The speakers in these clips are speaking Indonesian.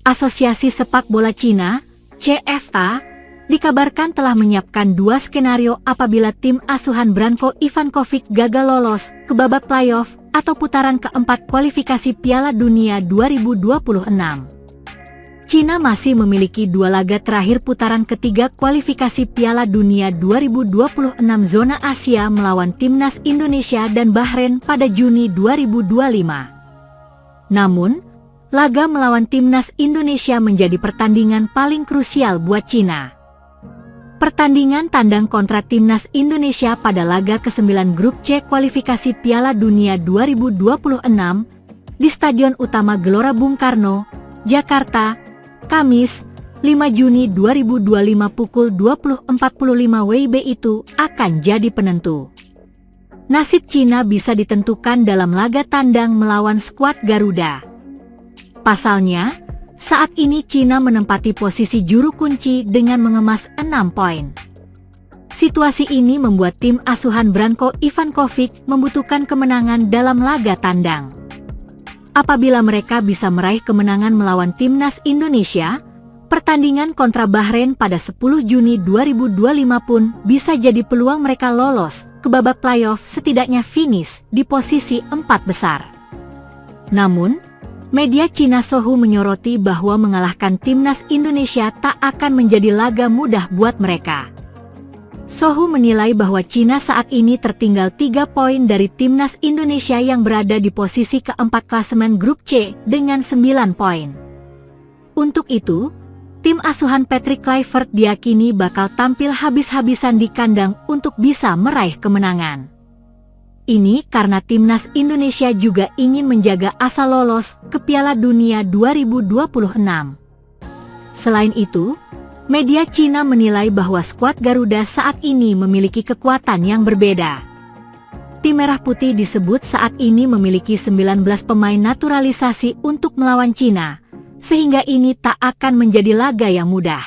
Asosiasi Sepak Bola Cina, CFA, dikabarkan telah menyiapkan dua skenario apabila tim asuhan Branko Ivankovic gagal lolos ke babak playoff atau putaran keempat kualifikasi Piala Dunia 2026. Cina masih memiliki dua laga terakhir putaran ketiga kualifikasi Piala Dunia 2026 zona Asia melawan timnas Indonesia dan Bahrain pada Juni 2025. Namun, laga melawan timnas Indonesia menjadi pertandingan paling krusial buat Cina. Pertandingan tandang kontra timnas Indonesia pada laga ke-9 grup C kualifikasi Piala Dunia 2026 di Stadion Utama Gelora Bung Karno, Jakarta, Kamis, 5 Juni 2025 pukul 20.45 WIB itu akan jadi penentu. Nasib Cina bisa ditentukan dalam laga tandang melawan skuad Garuda. Pasalnya, saat ini Cina menempati posisi juru kunci dengan mengemas 6 poin. Situasi ini membuat tim asuhan Branko Ivankovic membutuhkan kemenangan dalam laga tandang. Apabila mereka bisa meraih kemenangan melawan timnas Indonesia, pertandingan kontra Bahrain pada 10 Juni 2025 pun bisa jadi peluang mereka lolos ke babak playoff, setidaknya finish di posisi 4 besar. Namun, media Cina Sohu menyoroti bahwa mengalahkan timnas Indonesia tak akan menjadi laga mudah buat mereka. Sohu menilai bahwa Cina saat ini tertinggal 3 poin dari timnas Indonesia yang berada di posisi keempat klasemen grup C dengan 9 poin. Untuk itu, tim asuhan Patrick Kluivert diyakini bakal tampil habis-habisan di kandang untuk bisa meraih kemenangan. Ini karena timnas Indonesia juga ingin menjaga asa lolos ke Piala Dunia 2026. Selain itu, media Cina menilai bahwa skuad Garuda saat ini memiliki kekuatan yang berbeda. Tim Merah Putih disebut saat ini memiliki 19 pemain naturalisasi untuk melawan Cina, sehingga ini tak akan menjadi laga yang mudah.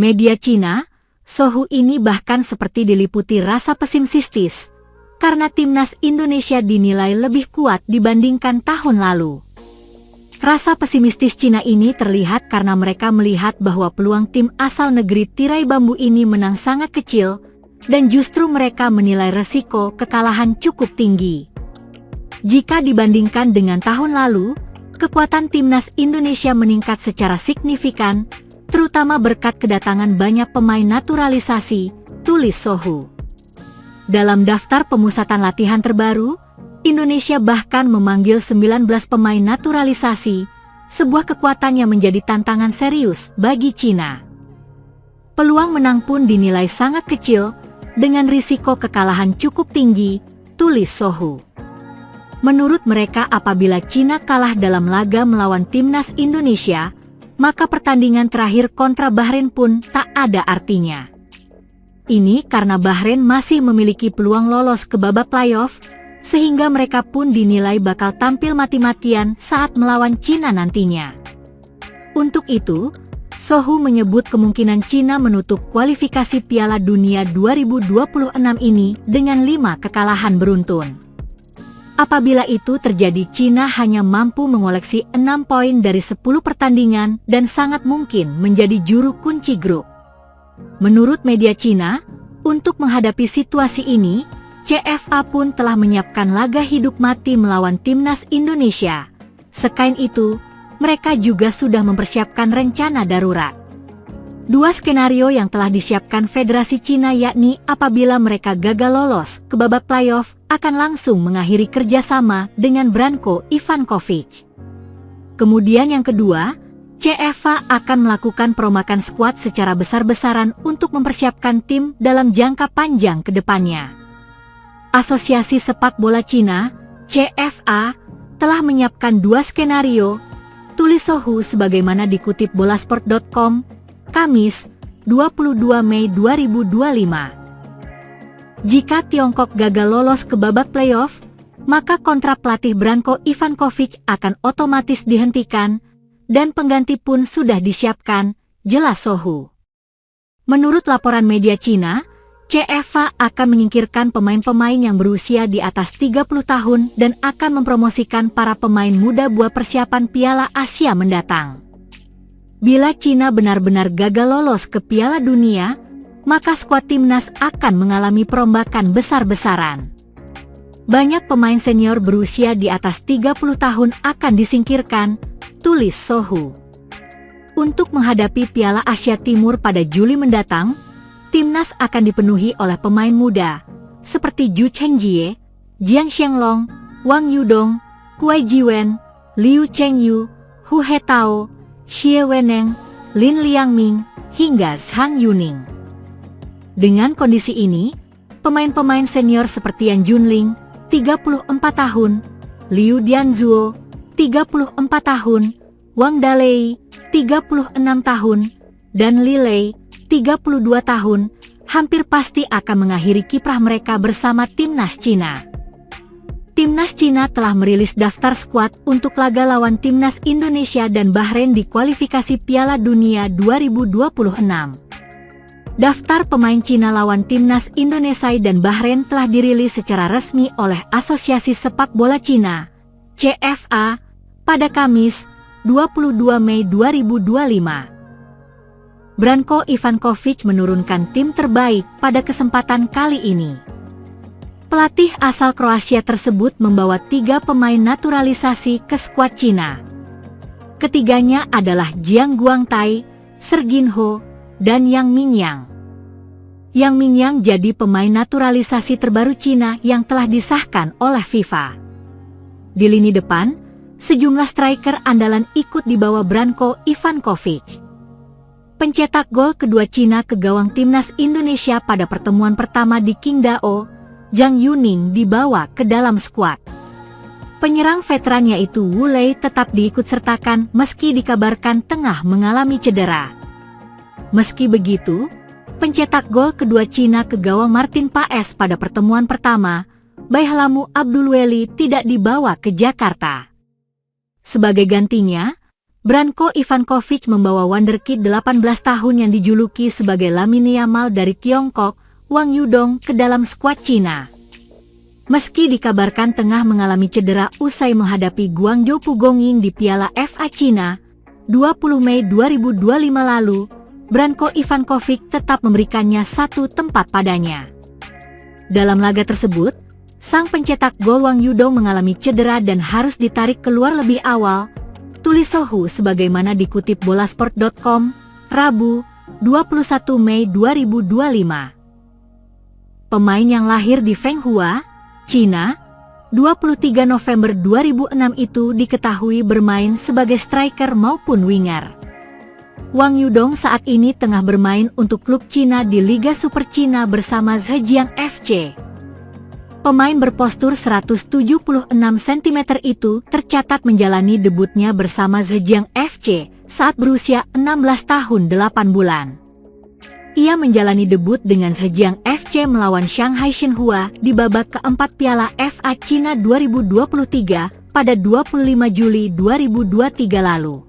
Media Cina, Sohu ini bahkan seperti diliputi rasa pesimistis, karena timnas Indonesia dinilai lebih kuat dibandingkan tahun lalu. Rasa pesimistis Cina ini terlihat karena mereka melihat bahwa peluang tim asal negeri tirai bambu ini menang sangat kecil, dan justru mereka menilai resiko kekalahan cukup tinggi. Jika dibandingkan dengan tahun lalu, kekuatan timnas Indonesia meningkat secara signifikan, terutama berkat kedatangan banyak pemain naturalisasi, tulis Sohu. Dalam daftar pemusatan latihan terbaru, Indonesia bahkan memanggil 19 pemain naturalisasi, sebuah kekuatan yang menjadi tantangan serius bagi Cina. Peluang menang pun dinilai sangat kecil, dengan risiko kekalahan cukup tinggi, tulis Sohu. Menurut mereka apabila Cina kalah dalam laga melawan timnas Indonesia, maka pertandingan terakhir kontra Bahrain pun tak ada artinya. Ini karena Bahrain masih memiliki peluang lolos ke babak playoff, sehingga mereka pun dinilai bakal tampil mati-matian saat melawan Cina nantinya. Untuk itu, Sohu menyebut kemungkinan Cina menutup kualifikasi Piala Dunia 2026 ini dengan 5 kekalahan beruntun. Apabila itu terjadi, Cina hanya mampu mengoleksi 6 poin dari 10 pertandingan dan sangat mungkin menjadi juru kunci grup. Menurut media Cina, untuk menghadapi situasi ini, CFA pun telah menyiapkan laga hidup mati melawan timnas Indonesia. Selain itu, mereka juga sudah mempersiapkan rencana darurat. Dua skenario yang telah disiapkan Federasi Cina yakni apabila mereka gagal lolos ke babak playoff akan langsung mengakhiri kerjasama dengan Branko Ivankovic. Kemudian yang kedua, CFA akan melakukan peromakan skuad secara besar-besaran untuk mempersiapkan tim dalam jangka panjang ke depannya. Asosiasi Sepak Bola Cina, CFA, telah menyiapkan dua skenario, tulis Sohu sebagaimana dikutip bolasport.com, Kamis, 22 Mei 2025. Jika Tiongkok gagal lolos ke babak playoff, maka kontrak pelatih Branko Ivankovic akan otomatis dihentikan, dan pengganti pun sudah disiapkan, jelas Sohu. Menurut laporan media Cina, CFA akan menyingkirkan pemain-pemain yang berusia di atas 30 tahun dan akan mempromosikan para pemain muda buat persiapan Piala Asia mendatang. Bila Cina benar-benar gagal lolos ke Piala Dunia, maka skuad timnas akan mengalami perombakan besar-besaran. Banyak pemain senior berusia di atas 30 tahun akan disingkirkan, tulis Sohu. Untuk menghadapi Piala Asia Timur pada Juli mendatang, timnas akan dipenuhi oleh pemain muda, seperti Zhu Chengjie, Jiang Xianglong, Wang Yudong, Kuai Jiwen, Liu Chengyu, Hu Hetao, Xie Weneng, Lin Liangming, hingga Zhang Yuning. Dengan kondisi ini, pemain-pemain senior seperti Yan Junling, 34 tahun, Liu Dianzuo, 34 tahun, Wang Dalei, 36 tahun, dan Li Lei, 32 tahun, hampir pasti akan mengakhiri kiprah mereka bersama timnas Cina. Timnas Cina telah merilis daftar skuad untuk laga lawan timnas Indonesia dan Bahrain di kualifikasi Piala Dunia 2026. Daftar pemain Cina lawan timnas Indonesia dan Bahrain telah dirilis secara resmi oleh Asosiasi Sepak Bola Cina, CFA, pada Kamis, 22 Mei 2025. Branko Ivankovic menurunkan tim terbaik pada kesempatan kali ini. Pelatih asal Kroasia tersebut membawa 3 pemain naturalisasi ke skuad Cina. Ketiganya adalah Jiang Guangtai, Serginho, dan Yang Mingyang. Yang Mingyang jadi pemain naturalisasi terbaru Cina yang telah disahkan oleh FIFA. Di lini depan, sejumlah striker andalan ikut dibawa Branko Ivankovic. Pencetak gol kedua Cina ke gawang timnas Indonesia pada pertemuan pertama di Qingdao, Zhang Yuning dibawa ke dalam skuad. Penyerang veteran yaitu Wu Lei tetap diikutsertakan meski dikabarkan tengah mengalami cedera. Meski begitu, pencetak gol kedua Cina ke gawang Martin Paes pada pertemuan pertama, Baihlamu Abdulweli tidak dibawa ke Jakarta. Sebagai gantinya, Branko Ivankovic membawa wonderkid 18 tahun yang dijuluki sebagai Lamine Yamal dari Tiongkok, Wang Yudong ke dalam skuad Cina. Meski dikabarkan tengah mengalami cedera usai menghadapi Guangzhou Pugong Ying di Piala FA Cina, 20 Mei 2025 lalu, Branko Ivankovic tetap memberikannya satu tempat padanya. Dalam laga tersebut, sang pencetak gol Wang Yudong mengalami cedera dan harus ditarik keluar lebih awal, tulis Sohu sebagaimana dikutip bolasport.com, Rabu, 21 Mei 2025. Pemain yang lahir di Fenghua, Cina, 23 November 2006 itu diketahui bermain sebagai striker maupun winger. Wang Yudong saat ini tengah bermain untuk klub Cina di Liga Super Cina bersama Zhejiang FC. Pemain berpostur 176 cm itu tercatat menjalani debutnya bersama Zhejiang FC saat berusia 16 tahun 8 bulan. Ia menjalani debut dengan Zhejiang FC melawan Shanghai Shenhua di babak keempat Piala FA Cina 2023 pada 25 Juli 2023 lalu.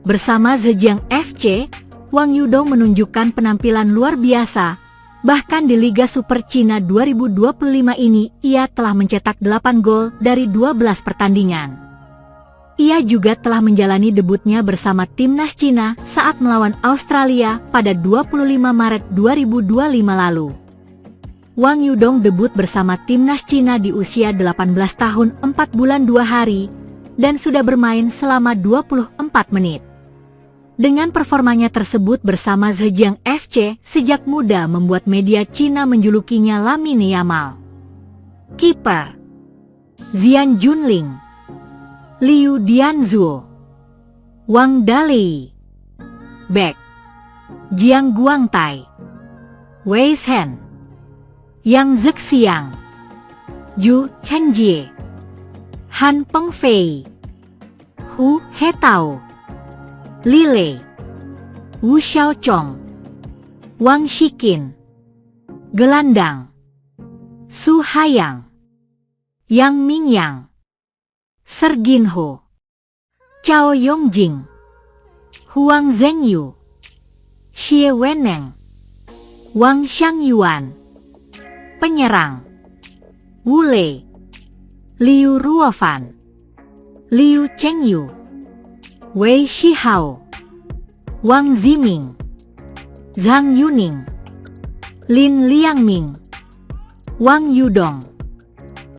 Bersama Zhejiang FC, Wang Yudong menunjukkan penampilan luar biasa. Bahkan di Liga Super Cina 2025 ini, ia telah mencetak 8 gol dari 12 pertandingan. Ia juga telah menjalani debutnya bersama timnas Cina saat melawan Australia pada 25 Maret 2025 lalu. Wang Yudong debut bersama timnas Cina di usia 18 tahun 4 bulan 2 hari dan sudah bermain selama 24 menit. Dengan performanya tersebut bersama Zhejiang FC sejak muda membuat media Cina menjulukinya Lamine Yamal. Kiper Yan Junling, Liu Dianzuo, Wang Dalei. Bek Jiang Guangtai, Wei Shen, Yang Zexiang, Zhu Chengjie, Han Pengfei, Hu Hetao, Li Lei, Wu Xiaochong, Wang Shiqin. Gelandang Su Hayang, Yang Mingyang, Serginho, Chao Yongjing, Huang Zhengyu, Xie Weneng, Wang Xiangyuan. Penyerang Wu Lei, Liu Ruofan, Liu Chengyu, Wei Shihao, Wang Ziming, Zhang Yuning, Lin Liangming, Wang Yudong.